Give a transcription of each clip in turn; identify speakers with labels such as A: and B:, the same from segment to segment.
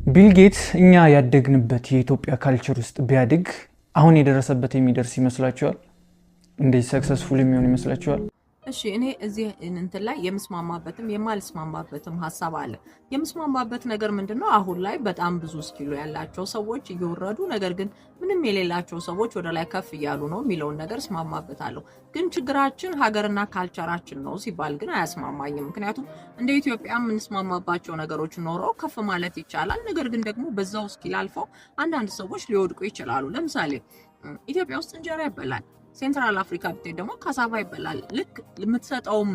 A: ቢል ጌትስ እኛ ያደግንበት የኢትዮጵያ ካልቸር ውስጥ ቢያድግ አሁን የደረሰበት የሚደርስ ይመስላችኋል? እንዴ ሰክሰስፉል የሚሆን ይመስላችኋል?
B: እሺ እኔ እዚህ እንትን ላይ የምስማማበትም የማልስማማበትም ሐሳብ አለ። የምስማማበት ነገር ምንድነው? አሁን ላይ በጣም ብዙ ስኪል ያላቸው ሰዎች እየወረዱ ነገር ግን ምንም የሌላቸው ሰዎች ወደ ላይ ከፍ እያሉ ነው የሚለውን ነገር ስማማበታለሁ። ግን ችግራችን ሀገርና ካልቸራችን ነው ሲባል ግን አያስማማኝም። ምክንያቱም እንደ ኢትዮጵያ የምንስማማባቸው ነገሮች ኖረው ከፍ ማለት ይቻላል። ነገር ግን ደግሞ በዛው ስኪል አልፈው አንዳንድ ሰዎች ሊወድቁ ይችላሉ። ለምሳሌ ኢትዮጵያ ውስጥ እንጀራ ይበላል። ሴንትራል አፍሪካ ብትሄድ ደግሞ ካሳቫ ይበላል። ልክ የምትሰጠውም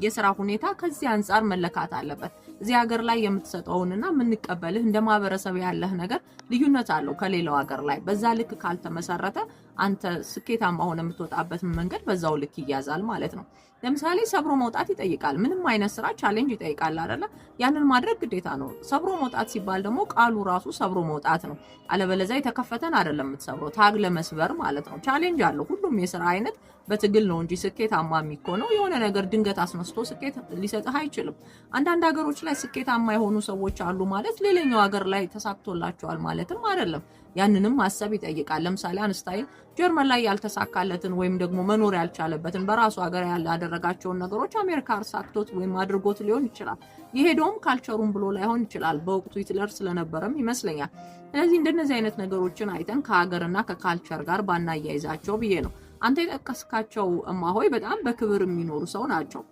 B: የሥራ ሁኔታ ከዚህ አንፃር መለካት አለበት። እዚህ ሀገር ላይ የምትሰጠውንና የምንቀበልህ እንደ ማህበረሰብ ያለህ ነገር ልዩነት አለው ከሌላው ሀገር ላይ። በዛ ልክ ካልተመሰረተ አንተ ስኬታማ ሆነ የምትወጣበት መንገድ በዛው ልክ ይያዛል ማለት ነው። ለምሳሌ ሰብሮ መውጣት ይጠይቃል። ምንም አይነት ስራ ቻሌንጅ ይጠይቃል አይደለ? ያንን ማድረግ ግዴታ ነው። ሰብሮ መውጣት ሲባል ደግሞ ቃሉ ራሱ ሰብሮ መውጣት ነው። አለበለዚያ የተከፈተን አይደለም የምትሰብረው፣ ታግለ መስበር ማለት ነው። ቻሌንጅ አለው ሁሉም የሥራ አይነት በትግል ነው እንጂ ስኬታማ የሚሆነው የሆነ ነገር ድንገት አስነስቶ ስኬት ሊሰጥህ አይችልም። አንዳንድ ሀገሮች ላይ ስኬታማ የሆኑ ሰዎች አሉ ማለት ሌላኛው ሀገር ላይ ተሳክቶላቸዋል ማለትም አይደለም። ያንንም ማሰብ ይጠይቃል። ለምሳሌ አንስታይን ጀርመን ላይ ያልተሳካለትን ወይም ደግሞ መኖር ያልቻለበትን በራሱ ሀገር ያላደረጋቸውን ነገሮች አሜሪካ አሳክቶት ወይም አድርጎት ሊሆን ይችላል። የሄደውም ካልቸሩን ብሎ ላይሆን ይችላል። በወቅቱ ሂትለር ስለነበረም ይመስለኛል። ስለዚህ እንደነዚህ አይነት ነገሮችን አይተን ከሀገርና ከካልቸር ጋር ባናያይዛቸው ብዬ ነው። አንተ የጠቀስካቸው እማሆይ በጣም በክብር የሚኖሩ ሰው ናቸው።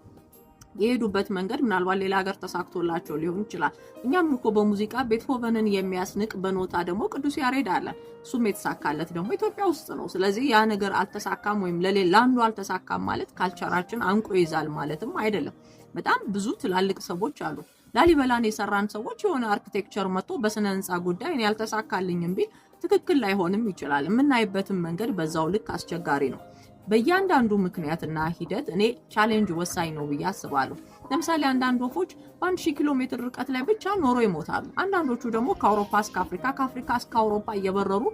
B: የሄዱበት መንገድ ምናልባት ሌላ ሀገር ተሳክቶላቸው ሊሆን ይችላል። እኛም እኮ በሙዚቃ ቤትሆቨንን የሚያስንቅ በኖታ ደግሞ ቅዱስ ያሬድ አለ። እሱም የተሳካለት ደግሞ ኢትዮጵያ ውስጥ ነው። ስለዚህ ያ ነገር አልተሳካም ወይም ለአንዱ አልተሳካም ማለት ካልቸራችን አንቆ ይዛል ማለትም አይደለም። በጣም ብዙ ትላልቅ ሰዎች አሉ። ላሊበላን የሰራን ሰዎች የሆነ አርኪቴክቸር መጥቶ በስነ ህንፃ ጉዳይ እኔ ያልተሳካልኝም ቢል ትክክል ላይሆንም ይችላል። የምናይበትም መንገድ በዛው ልክ አስቸጋሪ ነው። በእያንዳንዱ ምክንያትና ሂደት እኔ ቻሌንጅ ወሳኝ ነው ብዬ አስባለሁ። ለምሳሌ አንዳንድ ወፎች በ1000 ኪሎ ሜትር ርቀት ላይ ብቻ ኖሮ ይሞታሉ። አንዳንዶቹ ደግሞ ከአውሮፓ እስከ አፍሪካ ከአፍሪካ እስከ አውሮፓ እየበረሩ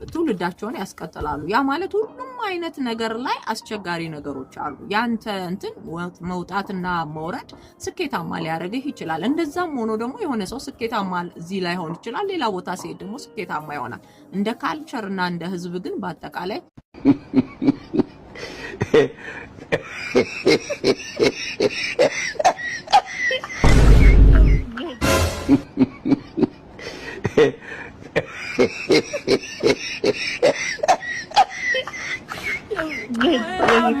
B: ትውልዳቸውን ያስቀጥላሉ። ያ ማለት ሁሉም አይነት ነገር ላይ አስቸጋሪ ነገሮች አሉ። ያንተ እንትን መውጣትና መውረድ ስኬታማ ሊያደርግህ ይችላል። እንደዛም ሆኖ ደግሞ የሆነ ሰው ስኬታማ እዚህ ላይ ሆን ይችላል፣ ሌላ ቦታ ሲሄድ ደግሞ ስኬታማ ይሆናል። እንደ ካልቸር እና እንደ ህዝብ ግን በአጠቃላይ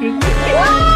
C: Good.